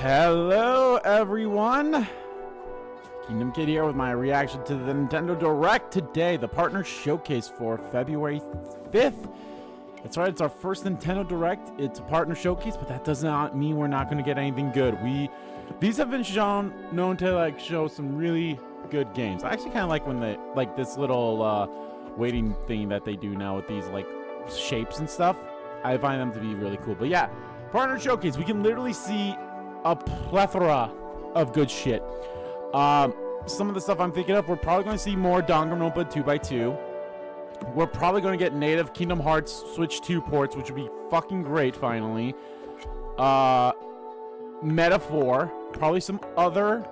Hello, everyone. Kingdom Kid here with my reaction to the Nintendo Direct today, the partner showcase for February 5th. That's right, it's our first Nintendo Direct. It's a partner showcase, but that does not mean we're not going to get anything good. These have been known to show some really good games. I actually kind of like when they this little waiting thing that they do now with these shapes and stuff. I find them to be really cool. But yeah, partner showcase, we can literally see a plethora of good shit. Some of the stuff I'm thinking of, we're probably going to see more Danganronpa 2x2. We're probably going to get native Kingdom Hearts Switch 2 ports, which would be fucking great, finally. Metaphor, probably some other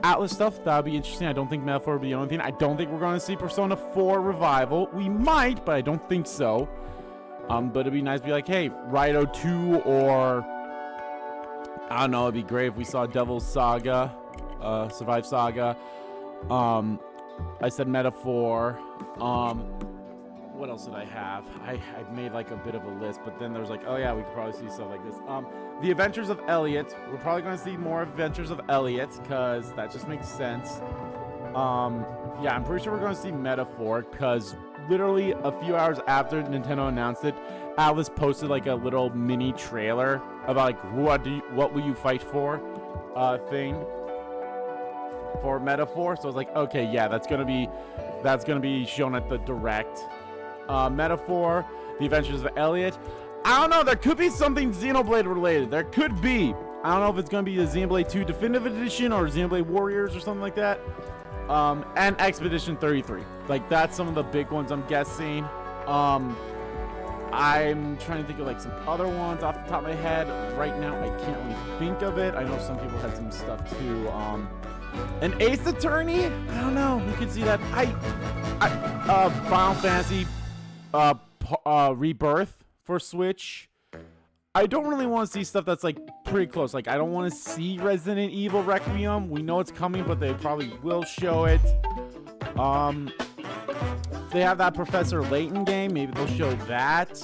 Atlas stuff. That would be interesting. I don't think Metaphor would be the only thing. I don't think we're going to see Persona 4 Revival. We might, but I don't think so. But it'd be nice to be like, hey, Raito 2, or I don't know, it'd be great if we saw Devil's Saga, Survive Saga. I said Metaphor. What else did I have? I made a bit of a list, but then there's oh yeah, we could probably see stuff like this. The Adventures of Elliot. We're probably going to see more Adventures of Elliot, because that just makes sense. Yeah, I'm pretty sure we're going to see Metaphor, because literally a few hours after Nintendo announced it, Atlas posted a little mini trailer about what will you fight for thing for Metaphor. So I was like, okay, yeah, that's gonna be shown at the Direct. Metaphor, The Adventures of Elliot. I don't know, there could be something Xenoblade related. There could be. I don't know if it's gonna be the Xenoblade 2 Definitive Edition or Xenoblade Warriors or something like that. And Expedition 33. That's some of the big ones I'm guessing. I'm trying to think of some other ones off the top of my head. Right now, I can't really think of it. I know some people had some stuff too. An Ace Attorney? I don't know. You can see that. Final Fantasy Rebirth for Switch. I don't really want to see stuff that's pretty close. I don't want to see Resident Evil Requiem. We know it's coming, but they probably will show it. They have that Professor Layton game. Maybe they'll show that.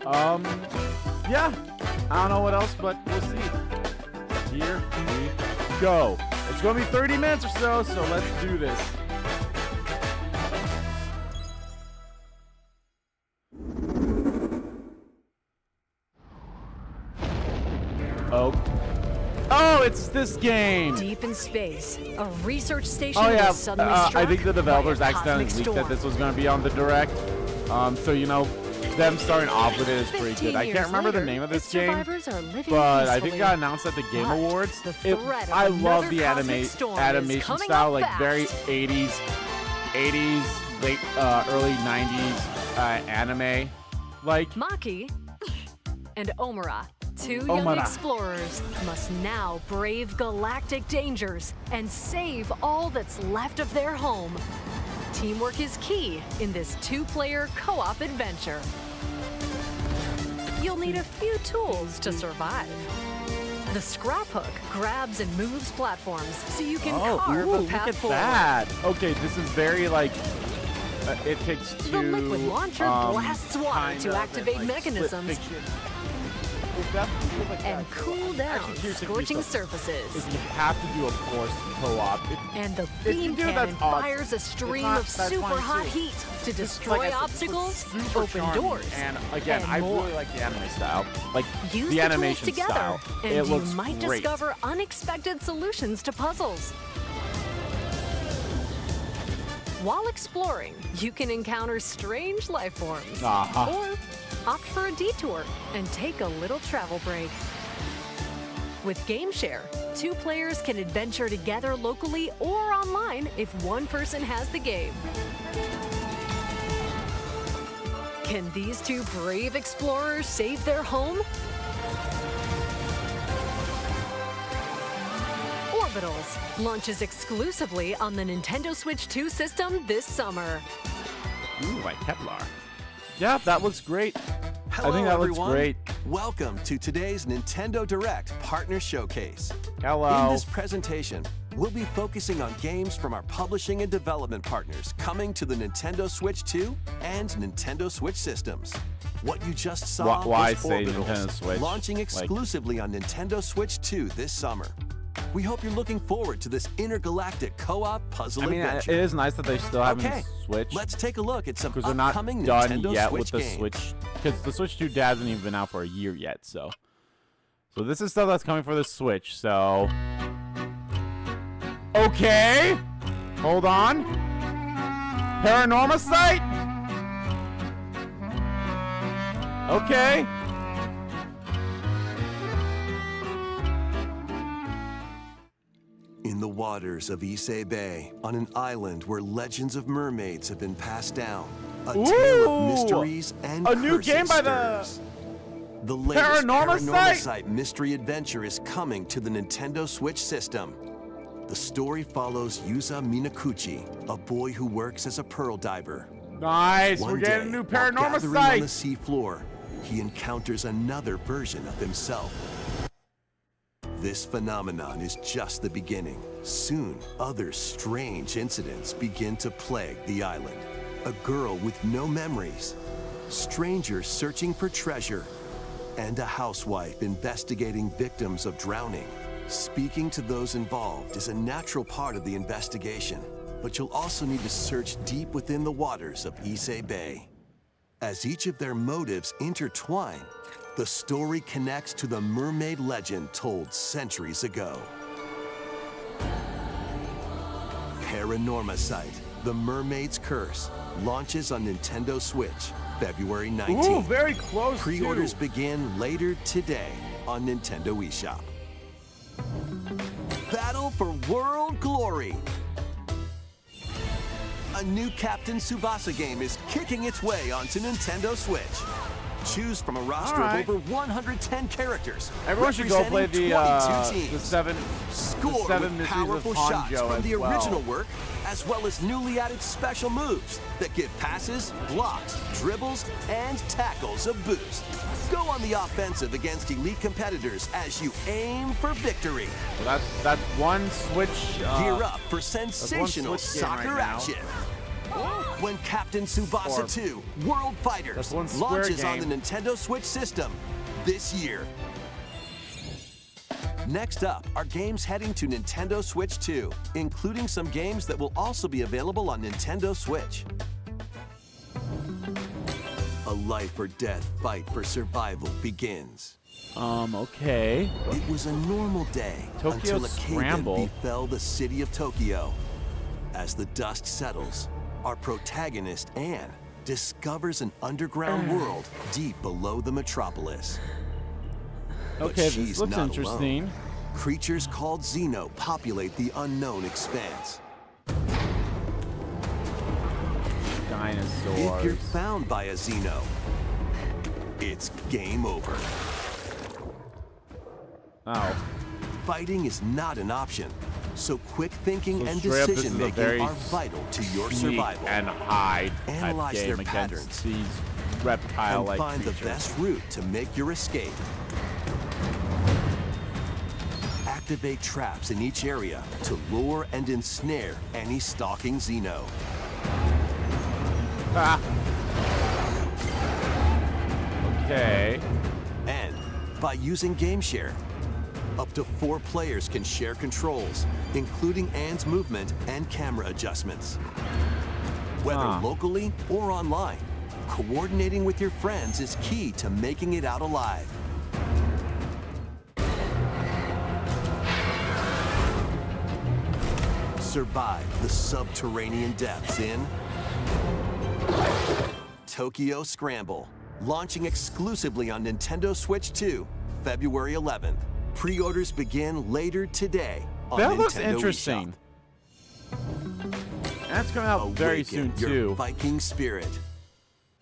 Yeah. I don't know what else, but we'll see. Here we go. It's going to be 30 minutes or so let's do this. Oh, it's this game. Deep in space, a research station oh, yeah. was suddenly struck I think the developers by a accidentally cosmic leaked that storm. this was going to be on the Direct. So, them starting off with it is pretty good. I can't remember the name of this game, but I think it got announced at the Game Awards. I love the animation style, very 80s, late, early 90s anime. Maki and Omura, two young explorers, must now brave galactic dangers and save all that's left of their home. Teamwork is key in this two-player co-op adventure. You'll need a few tools to survive. The scrap hook grabs and moves platforms so you can carve a path forward. That. Okay, this is very it takes two. The liquid launcher blasts water to activate mechanisms and cool down scorching surfaces. If you have to do a forced co-op, and the beam cannon fires a stream of super hot heat to destroy obstacles, open doors, and again, I really like the anime style, use the the animation tools together, style. and it you looks might great. discover unexpected solutions to puzzles. While exploring, you can encounter strange life forms, or opt for a detour and take a little travel break. With GameShare, two players can adventure together locally or online if one person has the game. Can these two brave explorers save their home? Orbitals launches exclusively on the Nintendo Switch 2 system this summer. Ooh, like Kevlar. Yeah, that looks great. Hello, I think that everyone. looks great. Welcome to today's Nintendo Direct Partner Showcase. Hello. In this presentation, we'll be focusing on games from our publishing and development partners coming to the Nintendo Switch 2 and Nintendo Switch systems. What you just saw Why was say Orbitals, Nintendo Switch? launching exclusively on Nintendo Switch 2 this summer. We hope you're looking forward to this intergalactic co-op puzzle I mean, adventure. it is nice that they still haven't Okay, switched. let's take a look at some Because they're not upcoming done Nintendo yet Switch with the games. Switch. Because the Switch 2 hasn't even been out for a year yet, so. So this is stuff that's coming for the Switch, so. Okay. Hold on. Paranormal Site? Okay. In the waters of Issei Bay, on an island where legends of mermaids have been passed down, a tale of mysteries and a new curses game by the stirs. The latest Paranormal Site? Site mystery adventure is coming to the Nintendo Switch system. The story follows Yuza Minakuchi, a boy who works as a pearl diver. Nice. One We're getting a day, new while Paranormal gathering on the Site. seafloor, he encounters another version of himself. This phenomenon is just the beginning. Soon, other strange incidents begin to plague the island. A girl with no memories, strangers searching for treasure, and a housewife investigating victims of drowning. Speaking to those involved is a natural part of the investigation, but you'll also need to search deep within the waters of Issei Bay. As each of their motives intertwine, the story connects to the mermaid legend told centuries ago. Paranormal Site, The Mermaid's Curse, launches on Nintendo Switch, February 19th. Ooh, very close. Pre-orders too. begin later today on Nintendo eShop. Battle for World Glory. A new Captain Tsubasa game is kicking its way onto Nintendo Switch. Choose from a roster Alright. of over 110 characters. Everyone should go play representing the 22 teams. seven Score seven with mysteries powerful of shots Hanjo from as the well. original work, as well as newly added special moves that give passes, blocks, dribbles, and tackles a boost. Go on the offensive against elite competitors as you aim for victory. So that's one Switch. Gear up for sensational Switch game soccer right now. action. When Captain Tsubasa Or- 2 World Fighters That's one Square launches on the game. Nintendo Switch system this year. Next up are games heading to Nintendo Switch 2, including some games that will also be available on Nintendo Switch. A life or death fight for survival begins. Okay. It was a normal day Tokyo until a Scramble. cave befell the city of Tokyo. As the dust settles, our protagonist, Anne, discovers an underground world deep below the metropolis. But Okay, this she's looks not interesting. alone. Creatures called Xeno populate the unknown expanse. Dinosaurs. If you're found by a Xeno, it's game over. Oh. Fighting is not an option, so quick thinking So and straight up, this decision is a very making are vital to your Sneak survival. and hide type Analyze game their against patterns. these And reptile-like find creatures. the best route to make your escape. Activate traps in each area to lure and ensnare any stalking Xeno. Ah. Okay. And by using GameShare, up to 4 players can share controls, including Anne's movement and camera adjustments. Whether Huh. locally or online, coordinating with your friends is key to making it out alive. Survive the subterranean depths in Tokyo Scramble, launching exclusively on Nintendo Switch 2, February 11th. Pre-orders begin later today on That Nintendo looks eShop. interesting. That's coming out very Awaken soon your too. Viking spirit.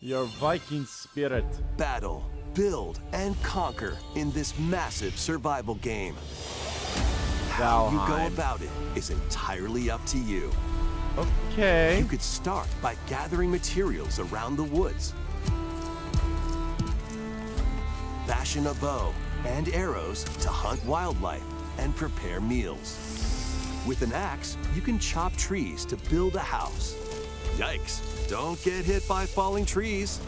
Your Viking spirit. Battle, build, and conquer in this massive survival game. How you go Valheim. about it is entirely up to you. Okay. You could start by gathering materials around the woods. Fashion a bow and arrows to hunt wildlife and prepare meals. With an axe, you can chop trees to build a house. Yikes, don't get hit by falling trees.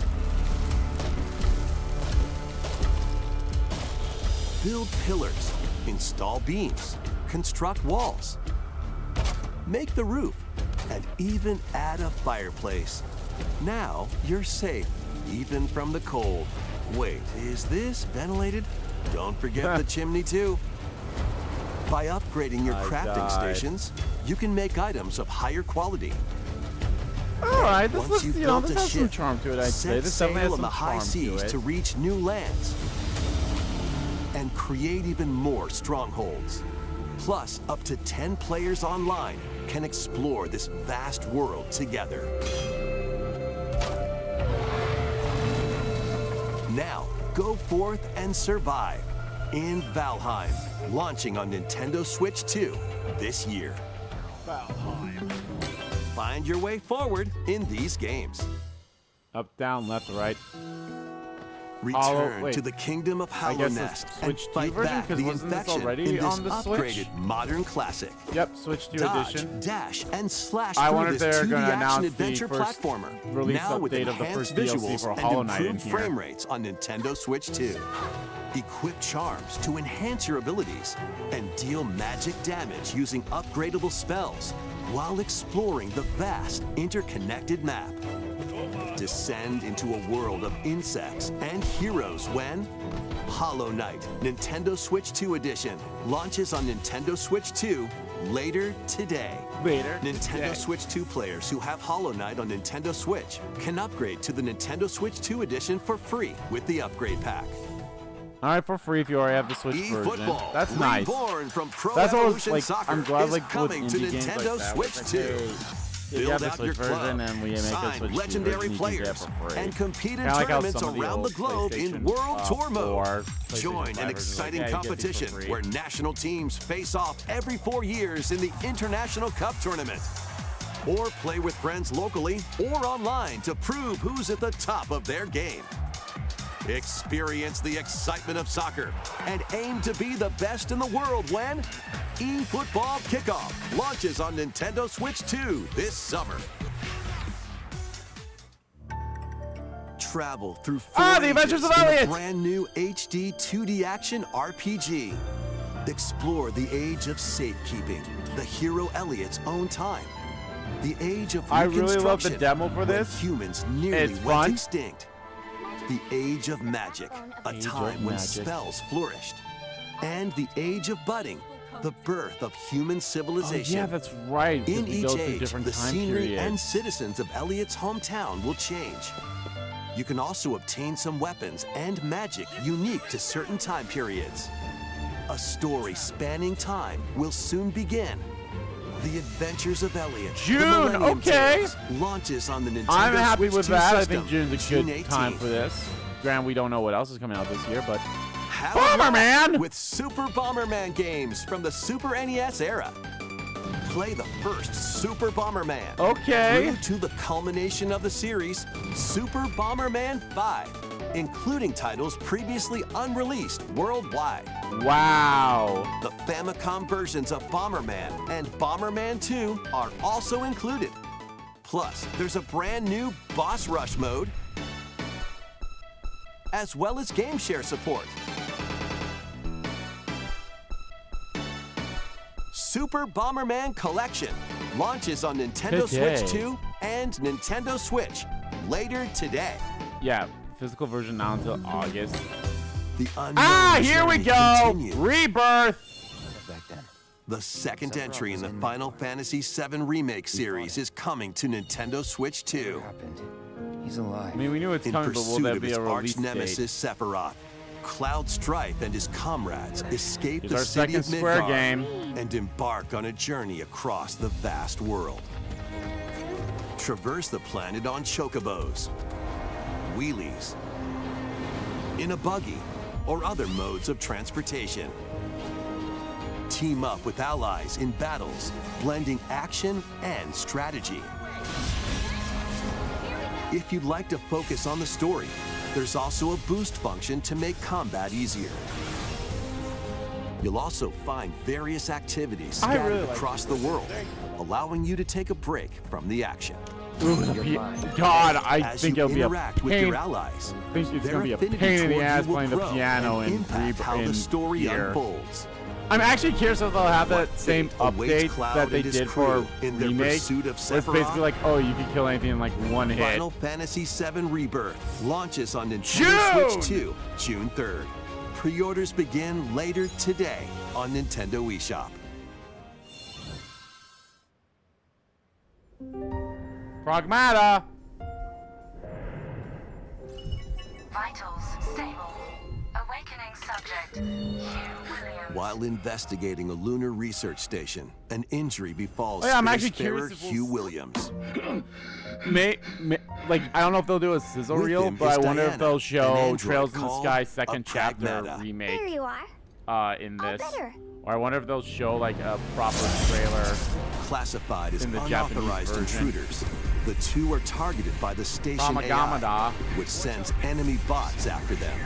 Build pillars, install beams, construct walls, make the roof, and even add a fireplace. Now you're safe, even from the cold. Wait, is this ventilated? Don't forget the chimney too. By upgrading your crafting stations, you can make items of higher quality. All right, this Once looks, you've you know, built this a has some ship, charm to it, I'd say. set This definitely has sail on some the high charm to seas it. to reach new lands and create even more strongholds. Plus, up to 10 players online can explore this vast world together. Now, go forth and survive in Valheim, launching on Nintendo Switch 2 this year. Valheim. Find your way forward in these games. Up, down, left, right. Return wait. to the kingdom of I Hollow guess Nest it's and Switch 2 fight version, back 'cause the wasn't this infection already in this on the Switch? upgraded modern classic. Yep, Switch 2 Dodge, edition. dash, and slash I through wonder if this they're 2D gonna announce the action-adventure first platformer. release Now with update of the enhanced first DLC visuals for and Hollow Knight in improved here. frame rates on Nintendo Switch 2. Equip charms to enhance your abilities and deal magic damage using upgradable spells while exploring the vast interconnected map. Descend into a world of insects and heroes when Hollow Knight Nintendo Switch 2 Edition launches on Nintendo Switch 2 later today. Nintendo today. Switch 2 players who have Hollow Knight on Nintendo Switch can upgrade to the Nintendo Switch 2 Edition for free with the upgrade pack. All right, for free if you already have the Switch version. eFootball, That's nice. reborn from Pro That's always Evolution like Soccer I'm glad is like with coming to indie games Nintendo like that. Switch Like, 2. hey, you Build have the out Switch your club, version and we make a sign Switch 2 legendary version you can players, get for free. and compete in Kinda like how tournaments some of the around old the globe in PlayStation, World Tour 4, mode. PlayStation Join 5 an versions, exciting like, yeah, you get these for competition free. where national teams face off every 4 years in the International Cup Tournament. Or play with friends locally or online to prove who's at the top of their game. Experience the excitement of soccer and aim to be the best in the world when eFootball Kickoff launches on Nintendo Switch 2 this summer. Travel through four The Adventures ages of in Elliot! a brand new HD 2D action RPG. Explore the age of safekeeping, the hero Elliot's own time. The age of I really love the reconstruction, demo for when this. humans nearly It's went fun. extinct. The age of magic, a Age time of when magic. spells flourished. And the age of budding, the birth of human Oh, civilization. yeah, that's right. 'cause In we each go through age, different the time scenery periods. and citizens of Elliot's hometown will change. You can also obtain some weapons and magic unique to certain time periods. A story spanning time will soon begin. The Adventures of Elliot. the June, Millennium okay. Tales, launches on the Nintendo I'm happy Switch with 2 that. I system, think June's a June good time 18th. for this. Granted, we don't know what else is coming out this year, but Have a blast Bomberman! with Super Bomberman games from the Super NES era. Play the first Super Bomberman. okay. Through to the culmination of the series, Super Bomberman 5, including titles previously unreleased worldwide. Wow. The Famicom versions of Bomberman and Bomberman 2 are also included. Plus, there's a brand new Boss Rush mode, as well as game share support. Super Bomberman Collection launches on Nintendo Today. Switch 2 and Nintendo Switch later today. Yeah, physical version not until August. The unknown Here we journey go. continues. Rebirth. Back then. The second entry in the Final Fantasy VII Remake series is coming to Nintendo Switch 2. What happened? He's alive. I mean, we knew it's In coming, but will pursuit there of be his a release arch nemesis date? Sephiroth, Cloud Strife and his comrades escape Here's the our city second of Square Midgar game. and embark on a journey across the vast world. Traverse the planet on chocobos, wheelies, in a buggy, or other modes of transportation. Team up with allies in battles, blending action and strategy. If you'd like to focus on the story, there's also a boost function to make combat easier. You'll also find various activities I scattered really like across the world, allowing you to take a break from the action. God, I As think you it'll be a interact with pain. your allies, I think it's their gonna be a affinity pain in the toward ass you will playing the grow piano and in impact how the story here. unfolds. I'm actually curious if they'll have that What same fate awaits update Cloud that they and his did for crew in their remake. pursuit of Where it's basically Sephiroth? like, oh, you can kill anything in like one hit. Final Fantasy VII Rebirth launches on Nintendo June! Switch 2, June 3rd. Pre-orders begin later today on Nintendo eShop. Pragmata. Vitals stable. Awakening subject, Hugh Williams. While investigating a lunar research station, an injury befalls Oh, yeah, I'm actually spacefarer curious if we'll Hugh see- Williams. Like, I don't know if they'll do a sizzle With reel, him but I is wonder if Diana, they'll an show android Trails in the called Sky a second chapter Pragmata. remake There you are. in All this. better. Or I wonder if they'll show like a proper trailer. Classified as In the Japanese unauthorized version. intruders, the two are targeted by the station AI, Ramagamada. which sends enemy bots after them.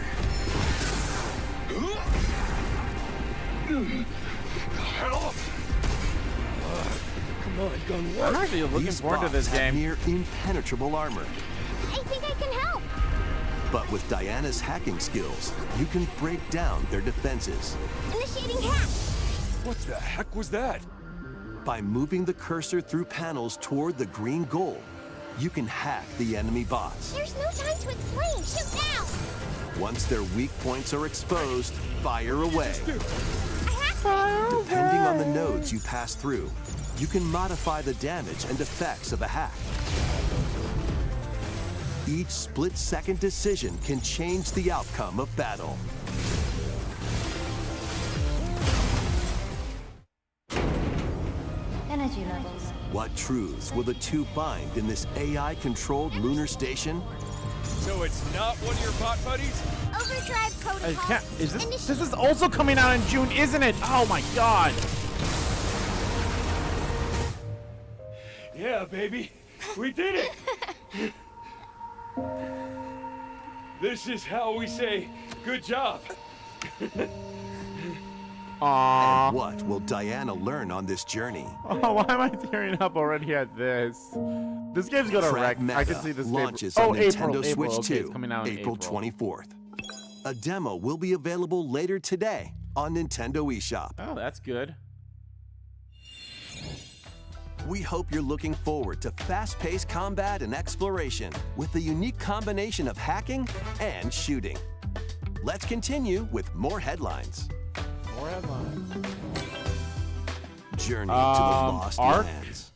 I'm actually looking These forward to bots this have game. near impenetrable armor. I think I can help. But with Diana's hacking skills, you can break down their defenses. Initiating hack. What the heck was that? By moving the cursor through panels toward the green goal, you can hack the enemy bots. There's no time to explain. Shoot now. Once their weak points are exposed, fire away. I hacked it. Depending on the nodes you pass through, you can modify the damage and effects of a hack. Each split-second decision can change the outcome of battle. Energy levels. What truths will the two find in this AI-controlled lunar station? So it's not one of your bot buddies? Overdrive I protocol. can't, is this is also coming out in June, isn't it? Oh my god. Yeah, baby. We did it. This is how we say good job. Aww. And what will Diana learn on this journey? Oh, why am I tearing up already at this? This game's gonna wreck. I can see this game. launches Oh, on April. Nintendo Switch Okay, 2, it's coming out in April 24th. A demo will be available later today on Nintendo eShop. Oh, that's good. We hope you're looking forward to fast-paced combat and exploration with a unique combination of hacking and shooting. Let's continue with more headlines. More headlines. Journey to the Lost Ark? Lands.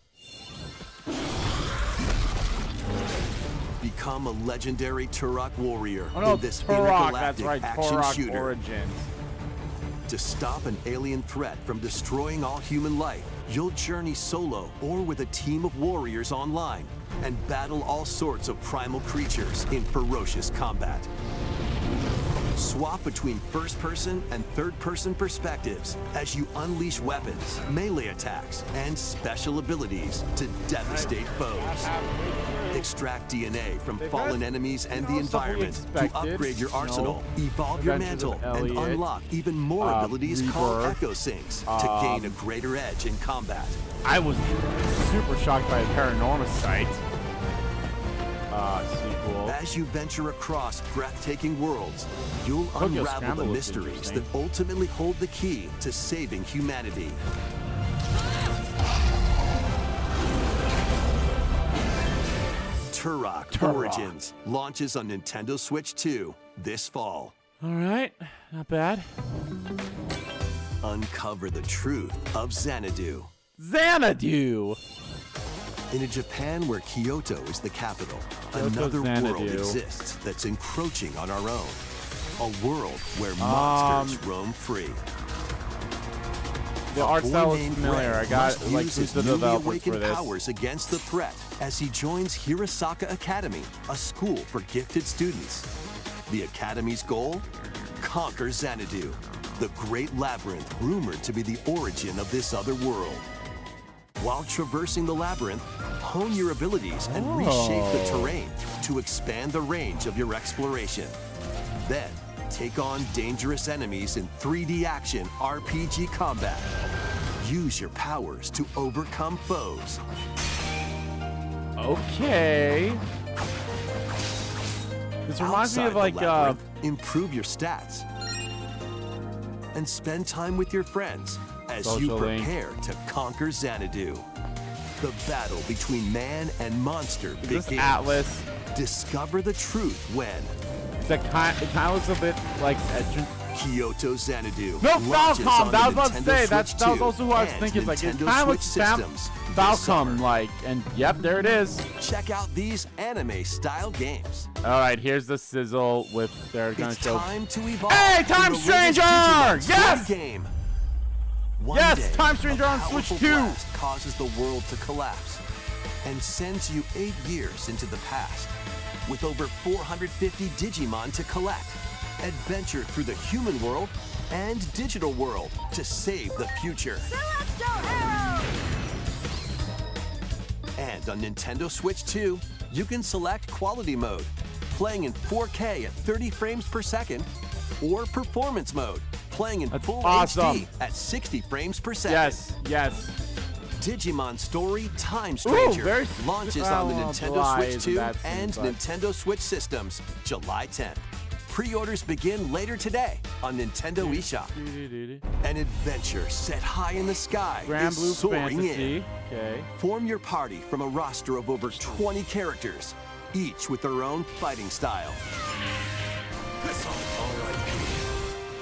Become a legendary Turok warrior Oh no, in this Turok. That's intergalactic right. action Turok shooter. Origins. To stop an alien threat from destroying all human life, you'll journey solo or with a team of warriors online and battle all sorts of primal creatures in ferocious combat. Swap between first-person and third-person perspectives as you unleash weapons, melee attacks, and special abilities to devastate foes. Extract DNA from fallen enemies and the stuff we environment to expected. upgrade your arsenal, No. evolve your Adventures of mantle, and Elliot. unlock even more abilities called Rebirth. Echo Sinks to gain a greater edge in combat. I was super shocked by the Paranormal site. Sequel. As you venture across breathtaking worlds, you'll Tokyo unravel the Scramble looks mysteries that interesting. ultimately hold the key to saving humanity. Turok Origins launches on Nintendo Switch 2 this fall. All right, not bad. Uncover the truth of Xanadu. Xanadu. In a Japan where Kyoto is the capital, another Xanadu. world exists that's encroaching on our own. A world where monsters roam free. The art Boy style is named familiar. Ren I got must like use who's his the newly developers for awakened this. powers against the threat as he joins Hirosaka Academy, a school for gifted students. The Academy's goal? Conquer Xanadu, the great labyrinth rumored to be the origin of this other world. While traversing the labyrinth, hone your abilities and reshape the terrain to expand the range of your exploration. Then, Take on dangerous enemies in 3D action RPG combat. Use your powers to overcome foes. Okay. This reminds me of Outside like the labyrinth, improve your stats. And spend time with your friends as you Social link. prepare to conquer Xanadu. The battle between man and monster this begins. Atlas. Discover the truth when It kind of looks a bit like Kyoto Xanadu no, launches Falcom. on That was the about to say. Nintendo That Switch was 2 also who I was and thinking. Like it Nintendo kind of looks Switch systems this Falcom summer. like, and yep, there it is. Check out these anime-style games. All right, here's the sizzle with they're gonna It's show. time to evolve. Hey, to Time the latest Stranger! Digimon story Yes! Game. One Yes, day, Time Stranger a on Switch powerful 2. blast causes the world to collapse and sends you 8 years into the past. With over 450 Digimon to collect, adventure through the human world and digital world to save the future. Celestial Arrow! And on Nintendo Switch 2, you can select Quality Mode, playing in 4K at 30 frames per second, or Performance Mode, playing in That's full awesome. HD at 60 frames per second. Yes, yes. Digimon Story Time Stranger very launches on the Nintendo July Switch isn't 2 that soon, and but- Nintendo Switch systems July 10th. Pre-orders begin later today on Nintendo eShop. An adventure set high in the sky Grand is Blue soaring Fantasy. in. Okay. Form your party from a roster of over 20 characters, each with their own fighting style.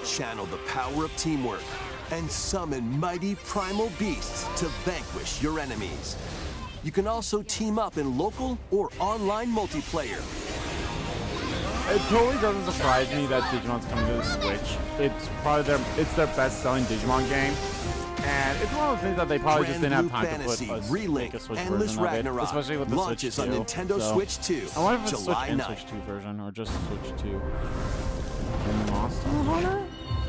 Channel the power of teamwork and summon mighty primal beasts to vanquish your enemies. You can also team up in local or online multiplayer. It totally doesn't surprise me that Digimon's coming to the Switch. It's probably their best-selling Digimon game, and it's one of the things that they probably just didn't have Grand time Blue to put Fantasy make a Relink Switch Endless version of it, Ragnarok especially with the launches Switch 2. on Nintendo so. Switch 2 I wonder if it's Switch July and 9th. Switch 2 version, or just Switch 2. And Monster Hunter?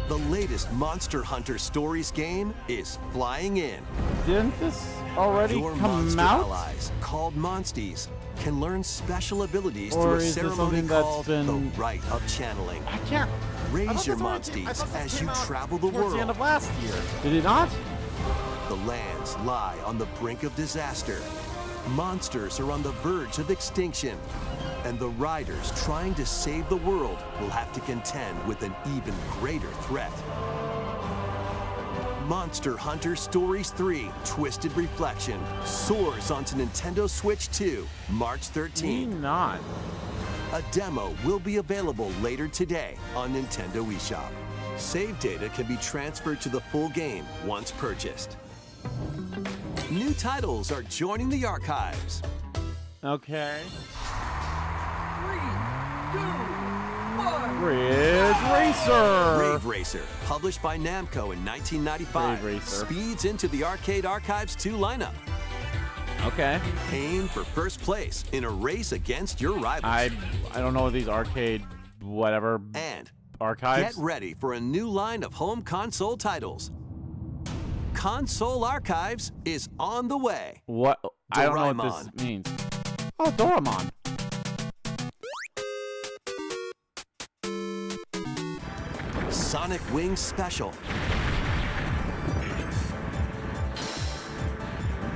The latest Monster Hunter Stories game is flying in. Didn't this already Your come monster out? allies, called Monsties, can learn special abilities Or through a is this ceremony something that's called been- the Rite of Channeling. I can't. I Raise thought your this already- I Monsties thought this as came you out travel the towards the end world. of last year. Did it not? The lands lie on the brink of disaster. Monsters are on the verge of extinction. And the riders trying to save the world will have to contend with an even greater threat. Monster Hunter Stories 3 Twisted Reflection soars onto Nintendo Switch 2 March Me 13th. not. A demo will be available later today on Nintendo eShop. Save data can be transferred to the full game once purchased. New titles are joining the archives. Okay. Ridge Racer. Brave Racer, published by Namco in 1995, Brave Racer. speeds into the Arcade Archives 2 lineup. Okay. Aim for first place in a race against your rivals. I don't know these arcade whatever And archives. get ready for a new line of home console titles. Console Archives is on the way. What? I don't know what Doraemon. this means. Oh, Doraemon. Sonic Wings Special.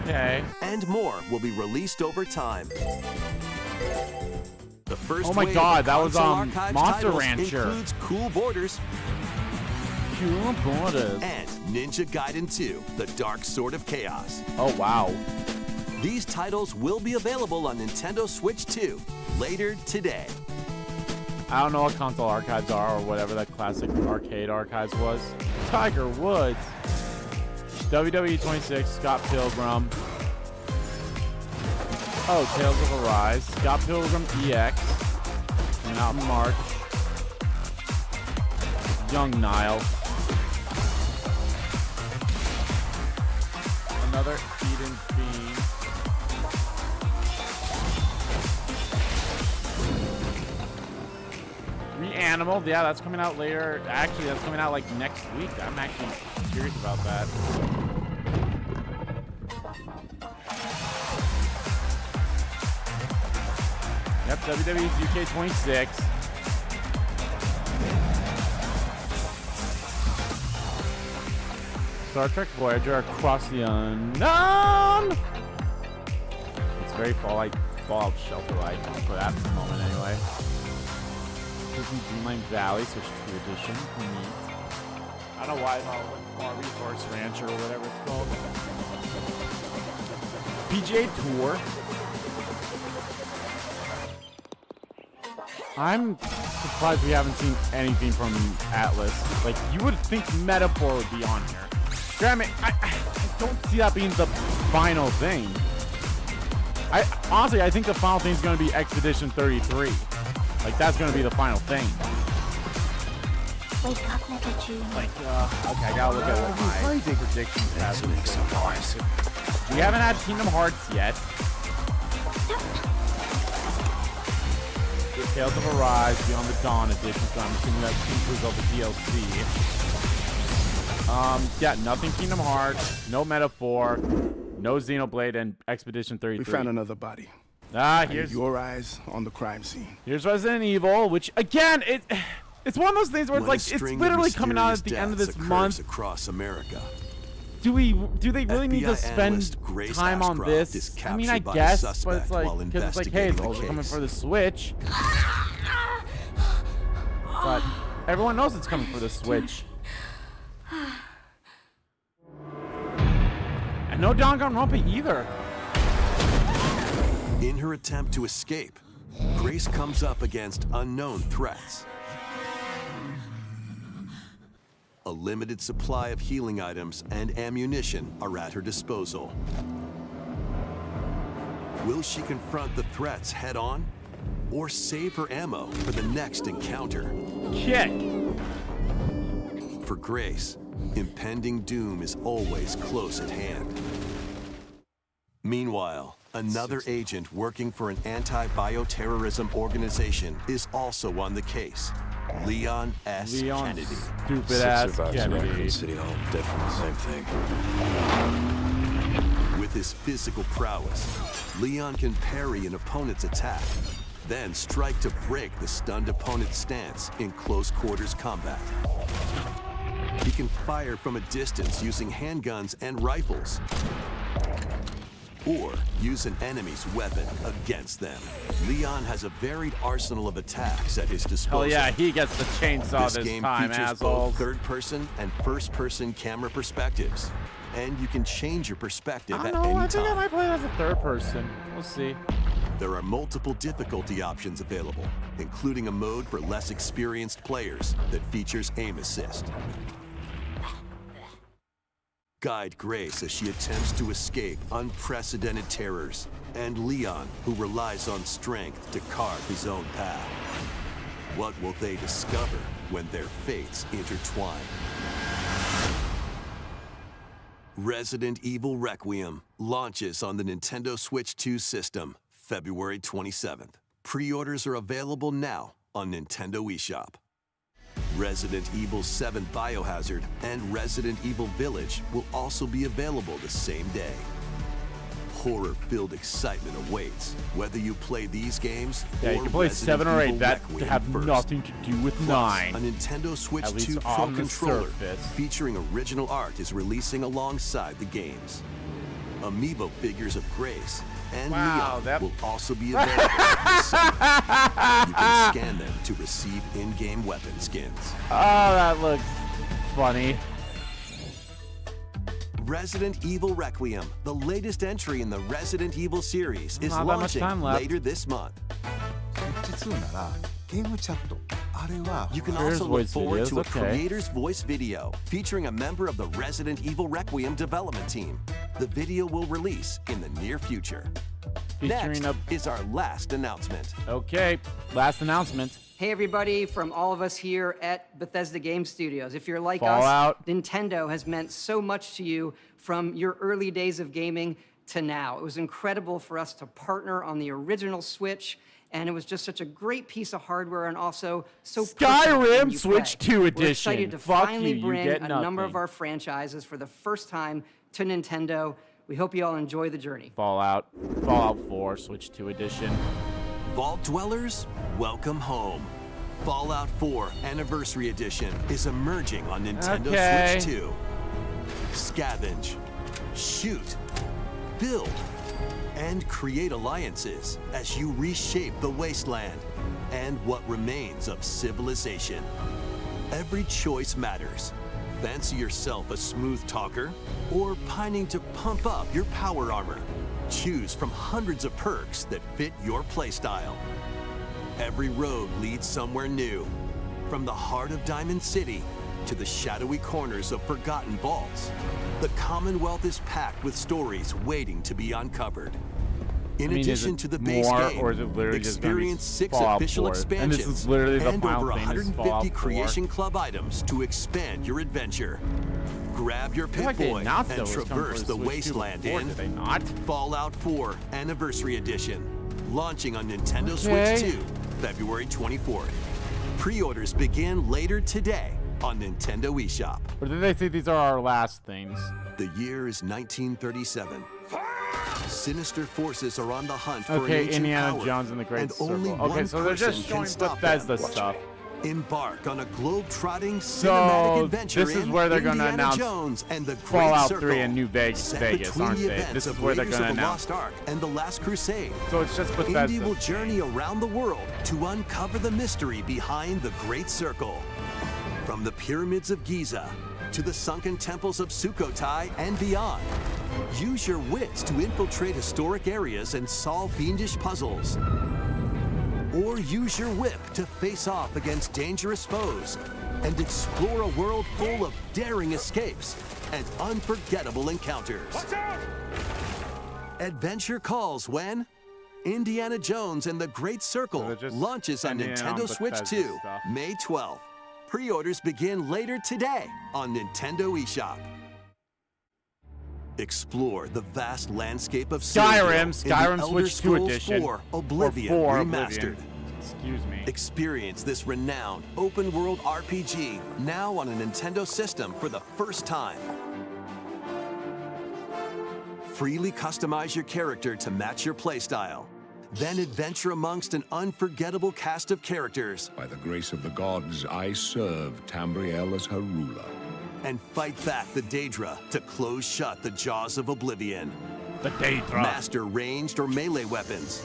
Okay. And more will be released over time. The first Oh my wave God, of that was, Console Archives Monster titles Rancher. includes Cool Borders Cool borders. and Ninja Gaiden 2: The Dark Sword of Chaos. Oh wow. These titles will be available on Nintendo Switch 2 later today. I don't know what console archives are or whatever that classic arcade archives was. Tiger Woods. WWE 26, Scott Pilgrim. Oh, Tales of Arise. Scott Pilgrim EX. Coming out in March. Young Niles. Another Eden Fiend. Reanimal, yeah, that's coming out later. Actually, that's coming out like next week. I'm actually curious about that. Yep, WWE's UK 26. Star Trek Voyager Across the Unknown. It's very Fallout Shelter-like for that moment anyway. This is Dreamland Valley, Switch 2 edition. Neat. I don't know why it's not like Resource Ranch or whatever it's called. PGA Tour. I'm surprised we haven't seen anything from Atlas. Like, you would think Metaphor would be on here. Damn it, I don't see that being the final thing. Honestly, I think the final thing is going to be Expedition 33. Like, that's going to be the final thing. Wake up, Megajoon. Like, okay, I gotta look at what my predictions have been. We haven't had Kingdom Hearts yet. Tales of Arise, Beyond the Dawn edition, so I'm assuming that includes all the DLC. Yeah, nothing Kingdom Hearts, no Metaphor, no Xenoblade, and Expedition 33. We found another body. Here's your eyes on the crime scene. Here's Resident Evil, which again, it's one of those things where it's like it's literally coming out at the end of this month. Across America. Do they really need to spend time on this? I mean, I guess, but it's like, because it's like, hey, it's also coming for the Switch. But everyone knows it's coming for the Switch. And no Danganronpa either. In her attempt to escape, Grace comes up against unknown threats. A limited supply of healing items and ammunition are at her disposal. Will she confront the threats head-on, or save her ammo for the next encounter? Kick! For Grace, impending doom is always close at hand. Meanwhile, another agent working for an anti-bioterrorism organization is also on the case. Leon S. Kennedy. Stupid ass Kennedy. City Hall, dead from the same thing. With his physical prowess, Leon can parry an opponent's attack, then strike to break the stunned opponent's stance in close quarters combat. He can fire from a distance using handguns and rifles, or use an enemy's weapon against them. Leon has a varied arsenal of attacks at his disposal. Oh yeah, he gets the chainsaw this game time, features asshole. both third-person and first-person camera perspectives, and you can change your perspective at any I think I time. might play it as a third person. We'll see. There are multiple difficulty options available, including a mode for less experienced players that features aim assist. Guide Grace as she attempts to escape unprecedented terrors, and Leon, who relies on strength to carve his own path. What will they discover when their fates intertwine? Resident Evil Requiem launches on the Nintendo Switch 2 system February 27th. Pre-orders are available now on Nintendo eShop. Resident Evil 7 Biohazard and Resident Evil Village will also be available the same day. Horror-filled excitement awaits, whether you play these games Yeah, or you can play Resident 7 or 8. Evil That Requiem have first. nothing to do with Plus, 9. a Nintendo Switch At least 2 Pro on the controller surface. featuring original art is releasing alongside the games. Amiibo figures of Grace and Wow, Leon that- will also be available this summer. You can scan them to receive in-game weapon skins. Oh, that looks funny. Resident Evil Requiem, the latest entry in the Resident Evil series, is Not that much launching time left. later this month. 実はならゲームチャットあれは You can Creator's also look voice forward videos, to a okay. creator's voice video featuring a member of the Resident Evil Requiem development team. The video will release in the near future. Featuring Next is our last announcement. Okay, last announcement. Hey everybody, from all of us here at Bethesda Game Studios. If you're like Fallout. us, Nintendo has meant so much to you from your early days of gaming to now. It was incredible for us to partner on the original Switch, and it was just such a great piece of hardware and also so personal when Skyrim you Switch play. 2 We're edition. excited to Fuck finally you bring get a number of nothing. our franchises for the first time to Nintendo. We hope you all enjoy the journey. Fallout 4, Switch 2 edition. Vault Dwellers, welcome home. Fallout 4 Anniversary Edition is emerging on Nintendo Okay. Switch 2. scavenge, shoot, build, and create alliances as you reshape the wasteland and what remains of civilization. Every choice matters. Fancy yourself a smooth talker or pining to pump up your power armor? Choose from hundreds of perks that fit your playstyle. Every road leads somewhere new, from the heart of Diamond City to the shadowy corners of forgotten vaults. The Commonwealth is packed with stories waiting to be uncovered. In addition to the base game, or is it literally experience just 6 Fallout official 4? expansions And this is literally the and final over thing, is 150 Fallout 4. Creation Club items to expand your adventure. Grab your feel like they Pip-Boy announced and that it was coming for traverse the the Switch 2 wasteland before, in did they not? Fallout 4 Anniversary Edition, launching on Nintendo Okay. Switch 2, February 24th. Pre-orders begin later today on Nintendo eShop. Or did they say these are our last things? The year is 1937. Sinister forces are on the hunt for an Okay, ancient Indiana power, Jones and the Great and Circle. only Okay, one so they're person just can showing stop Bethesda them. stuff. Embark on a globe-trotting So, cinematic adventure this is in where they're gonna Indiana announce Jones and the Great Fallout Circle, 3 and New Vegas, set between aren't the they? events This is of where they're Raiders gonna of the announce. Lost Ark and the Last Crusade. So it's just Bethesda. Indy will journey around the world to uncover the mystery behind the Great Circle. From the pyramids of Giza to the sunken temples of Sukhothai and beyond. Use your wits to infiltrate historic areas and solve fiendish puzzles. Or use your whip to face off against dangerous foes and explore a world full of daring escapes and unforgettable encounters. Watch out! Adventure calls when Indiana Jones and the Great So Circle they're just launches on ending it on Nintendo Switch Bethesda 2, stuff. May 12th. Pre-orders begin later today on Nintendo eShop. Explore the vast landscape of Skyrim, Cyrodiil in the Skyrim Elder Switch 2 Scrolls edition. 4 Oblivion Or 4 Remastered. Oblivion. Excuse me. Experience this renowned open-world RPG now on a Nintendo system for the first time. Freely customize your character to match your playstyle. Then adventure amongst an unforgettable cast of characters By the grace of the gods, I serve Tamriel as her ruler. and fight back the Daedra to close shut the jaws of Oblivion. The Daedra. Master ranged or melee weapons.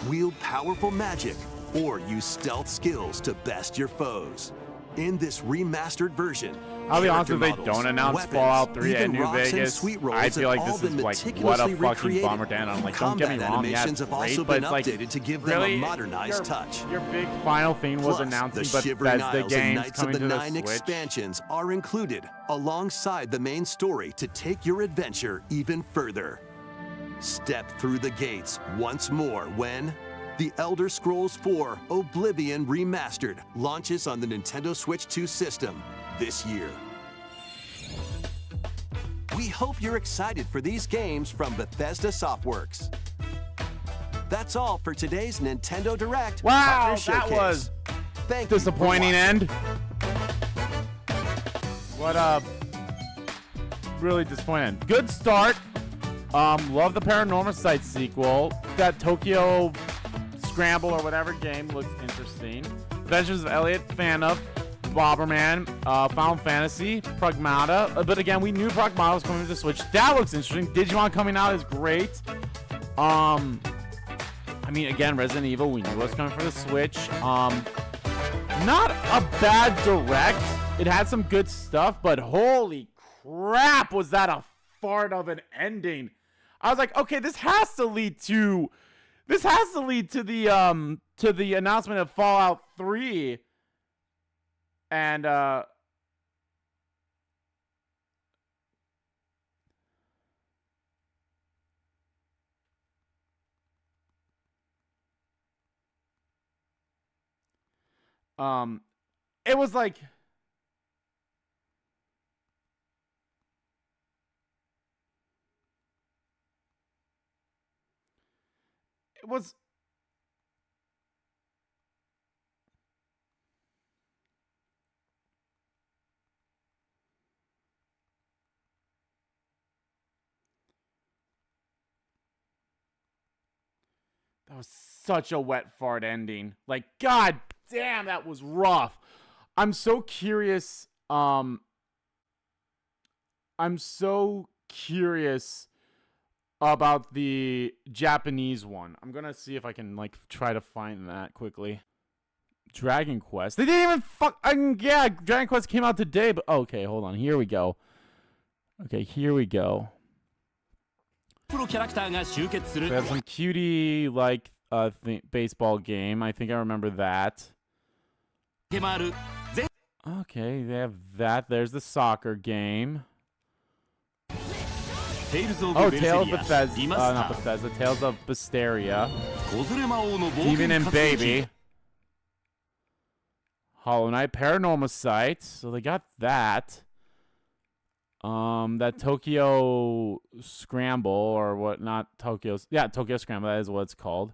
Wield powerful magic or use stealth skills to best your foes. In this remastered version, I'll be honest, if they character models, don't announce weapons, Fallout 3 even and New rocks and Vegas, sweet rolls I feel have like all this is been like, what a meticulously fucking recreated. bummer, Dan. I'm like, don't get me Combat wrong, yeah, animations it's have also great, but been it's like, updated to give them really? a modernized your, touch. Your big final thing was Plus, announcing the Shivering Bethesda Isles and games Knights of coming the to the Nine Switch. expansions are included alongside the main story to take your adventure even further. Step through the gates once more when The Elder Scrolls 4 Oblivion Remastered launches on the Nintendo Switch 2 system this year. We hope you're excited for these games from Bethesda Softworks. That's all for today's Nintendo Direct Wow, Partner that Showcase. was Thank you for disappointing watching. end. What a really disappointing. Good start. Love the Paranormal Sight sequel. That Tokyo Scramble or whatever game looks interesting. Adventures of Elliot, fan of. Bobberman, Final Fantasy, Pragmata. But again, we knew Pragmata was coming to the Switch. That looks interesting. Digimon coming out is great. I mean, again, Resident Evil, we knew it was coming for the Switch. Not a bad direct. It had some good stuff, but holy crap, was that a fart of an ending. I was like, okay, this has to lead to the announcement of Fallout 3. And it was like it was that was such a wet fart ending. Like, god damn, that was rough. I'm so curious I'm so curious about the Japanese one. I'm gonna see if I can like try to find that quickly. Dragon Quest. They didn't even yeah, Dragon Quest came out today, but okay, hold on. Here we go. Okay, here we go. They have some cutie like baseball game. I think I remember that. Okay, they have that. There's the soccer game. Oh, Tales of Bethesda. Not Bethesda. Tales of Besteria. Demon and Baby. Hollow Knight. Paranormal Sight. So they got that. That Tokyo Scramble, or what, not Tokyo. Yeah, Tokyo Scramble. That is what it's called.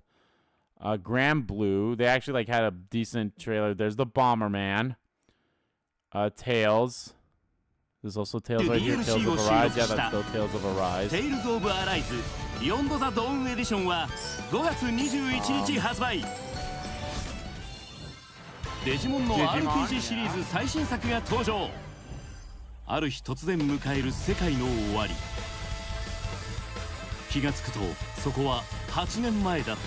Grand Blue. They actually like had a decent trailer. There's the Bomberman. Tales. There's also Tales right here. Tales of Arise. Yeah, that's still Tales of Arise. Tales of Arise Beyond the Dawn Edition は5月21日発売。デジモンの RPG シリーズ最新作が登場。ある日突然迎える世界の終わり。気がつくとそこは8年前だった。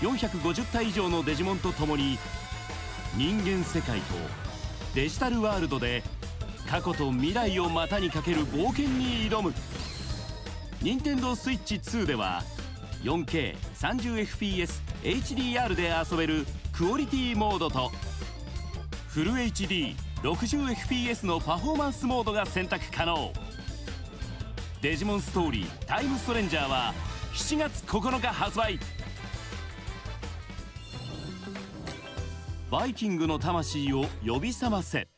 450体以上のデジモンと共に人間世界とデジタルワールドで過去と未来を股にかける冒険に挑む。任天堂スイッチ2では 4K30fps HDR で遊べるクオリティモードとフル HD60fps のパフォーマンスモードが選択可能。デジモンストーリータイムストレンジャーは7月9日発売。バイキングの魂を呼び覚ませ。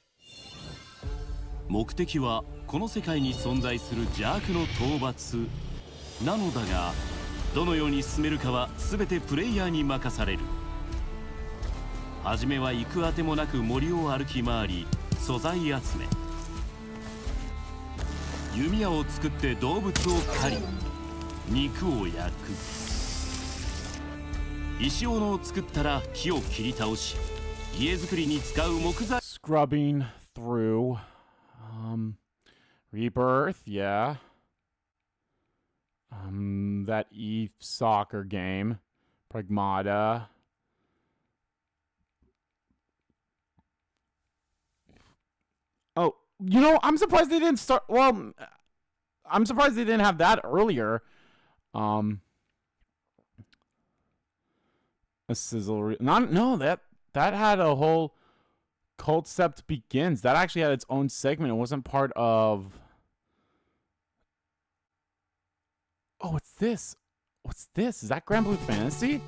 目的はこの世界に存在する邪悪の討伐なのだが、どのように進めるかは全てプレイヤーに任される。はじめは行くあてもなく森を歩き回り素材集め、弓矢を作って動物を狩り肉を焼く、石斧を作ったら木を切り倒し家づくりに使う木材。 Scrubbing through Rebirth, yeah. That Eve soccer game, Pragmata. Oh, you know, I'm surprised they didn't start. Well, I'm surprised they didn't have that earlier. A sizzle. No, that had a whole Concept Begins. That actually had its own segment. It wasn't part of. Oh, what's this? What's this? Is that Grand Blue Fantasy?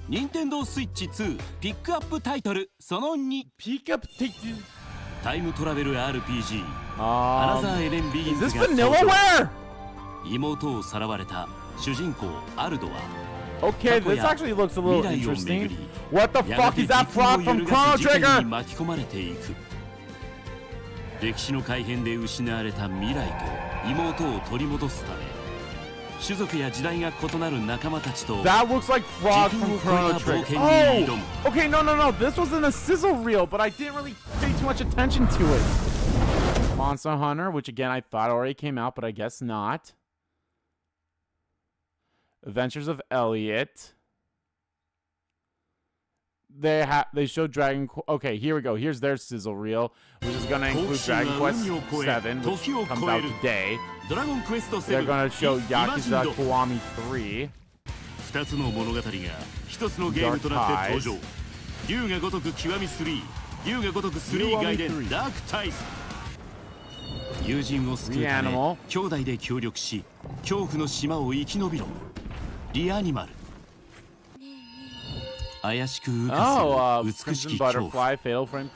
Nintendo Switch 2ピックアップタイトルその2。ピックアップタイトル。タイムトラベル RPG アナザーエレン・ビギンズが登場。妹をさらわれた主人公アルドは Okay, this actually looks a little interesting. What the fuck is that plot from Chrono Trigger? 巻き込まれていく。歴史の改変で失われた未来と妹を取り戻すため、種族や時代が異なる仲間たちと That looks like Frog from Chrono Trigger. Oh, okay, no. This was in a sizzle reel, but I didn't really pay too much attention to it. Monster Hunter, which again I thought already came out, but I guess not. Adventures of Elliot. They showed Dragon Quest. Okay, here we go. Here's their sizzle reel, which is going to include Dragon Quest 7, which comes out today. They're going to show Yakuza Kiwami 3. 2つの物語が1つのゲームとなって登場。龍が如く極み3、龍が如く3外伝ダークタイズ。友人を救うため兄弟で協力し、恐怖の島を生き延びろ。リアニマル。怪しく浮かす美しき恐怖。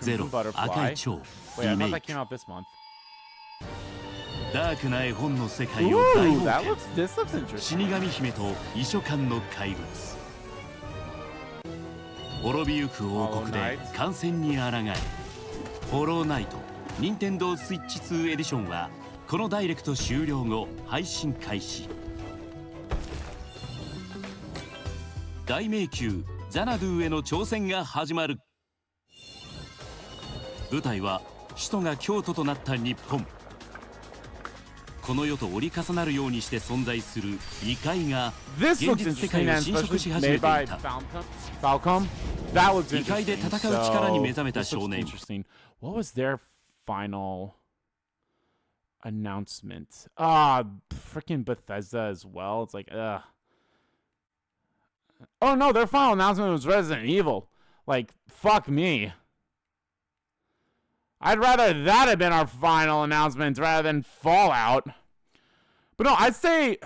ゼロ赤い蝶リメイク。ダークな絵本の世界を大冒険。死神姫と遺書館の怪物。滅びゆく王国で感染に抗え。ホローナイト任天堂スイッチ2エディションはこのダイレクト終了後配信開始。大迷宮ザナドゥへの挑戦が始まる。舞台は首都が京都となった日本。この世と折り重なるようにして存在する異界が現実世界を侵食し始めていた。異界で戦う力に目覚めた少年。What was their final announcement? Freaking Bethesda as well. It's like, Oh no, their final announcement was Resident Evil. Like, fuck me. I'd rather that have been our final announcement rather than Fallout. But no, I'd say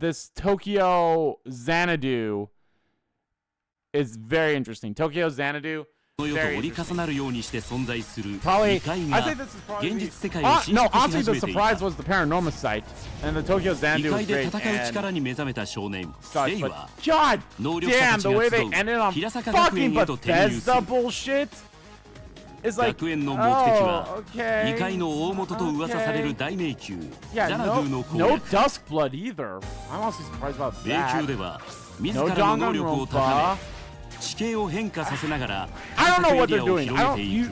this Tokyo Xanadu is very interesting. Tokyo Xanadu. Probably, I say this is probably no, honestly the surprise was the Paranormal site. And the Tokyo Xanadu was great. Such, but God damn, the way they ended on fucking Bethesda bullshit is like, oh, okay. Yeah, no Duskblood either. I'm honestly surprised about that. No Danganronpa. I don't know what they're doing.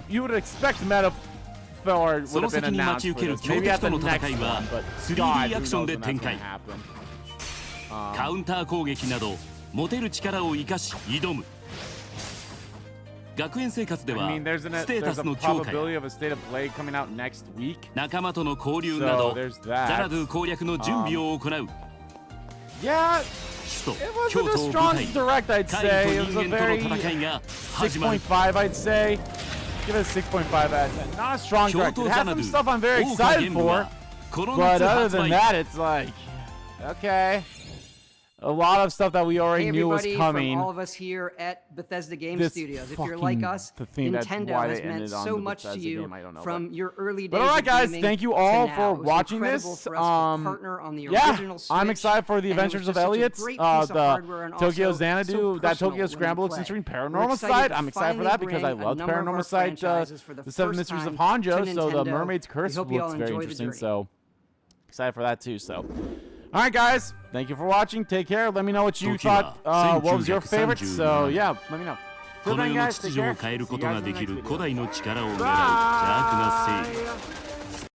You would expect Metaphor would have been announced for this. Maybe at the next one, but God, who knows when that's going to happen. カウンター攻撃など持てる力を生かし挑む。学園生活ではステータスの強化や仲間との交流などザラドゥ攻略の準備を行う。首都京都を舞台に怪と人間との戦いが始まる。 6.5 I'd say. Give it a 6.5 out of 10. Not a strong direct. It has some stuff I'm very excited for. But other than that, it's like, okay. A lot of stuff that we already knew was coming. From all of us here at Bethesda Game Studios. If you're like us, Nintendo has meant so much to you from your early days. But alright, guys, thank you all for watching this. Yeah, I'm excited for the Adventures of Elliot, the Tokyo Xanadu, that Tokyo Scramble looks interesting. Paranormal Site, I'm excited for that because I loved Paranormal Site, the Seven Mysteries of Hanjo, so the Mermaid's Curse looks very interesting. So excited for that too. So. Alright guys, thank you for watching, take care, let me know what you thought, what was your favorite, so yeah, let me know. この世の秩序を変えることができる古代の力を狙う邪悪な勢力。